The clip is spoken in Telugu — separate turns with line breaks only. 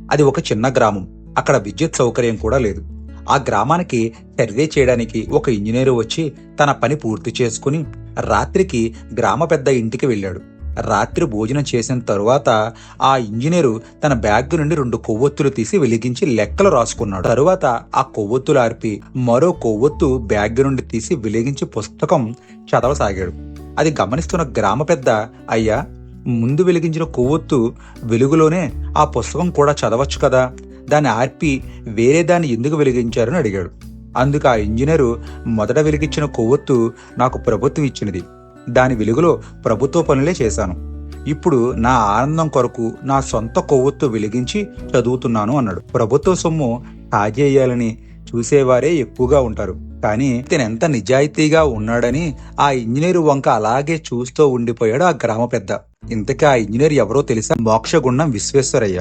అది ఒక చిన్న గ్రామం. అక్కడ విద్యుత్ సౌకర్యం కూడా లేదు. ఆ గ్రామానికి సర్వే చేయడానికి ఒక ఇంజనీరు వచ్చి తన పని పూర్తి చేసుకుని రాత్రికి గ్రామ పెద్ద ఇంటికి వెళ్ళాడు. రాత్రి భోజనం చేసిన తరువాత ఆ ఇంజనీరు తన బ్యాగ్ నుండి 2 కొవ్వొత్తులు తీసి వెలిగించి లెక్కలు రాసుకున్నాడు. తరువాత ఆ కొవ్వొత్తులు ఆర్పి మరో కొవ్వొత్తు బ్యాగ్ నుండి తీసి వెలిగించి పుస్తకం చదవసాగాడు. అది గమనిస్తున్న గ్రామ పెద్ద, అయ్యా, ముందు వెలిగించిన కొవ్వొత్తు వెలుగులోనే ఆ పుస్తకం కూడా చదవచ్చు కదా, దాన్ని ఆర్పి వేరే దాన్ని ఎందుకు వెలిగించారని అడిగాడు. అందుకు ఆ ఇంజనీరు, మొదట వెలిగించిన కొవ్వొత్తు నాకు ప్రభుత్వం ఇచ్చినది, దాని వెలుగులో ప్రభుత్వ పనులే చేశాను. ఇప్పుడు నా ఆనందం కొరకు నా సొంత కొవ్వొత్తు వెలిగించి చదువుతున్నాను అన్నాడు. ప్రభుత్వ సొమ్ము కాజేయాలని చూసేవారే ఎక్కువగా ఉంటారు, కానీ ఇతను ఎంత నిజాయితీగా ఉన్నాడని ఆ ఇంజనీరు వంక అలాగే చూస్తూ ఉండిపోయాడు ఆ గ్రామ పెద్ద. ఇంతకీ ఆ ఇంజనీర్ ఎవరో తెలుసా? మోక్షగుండం విశ్వేశ్వరయ్య.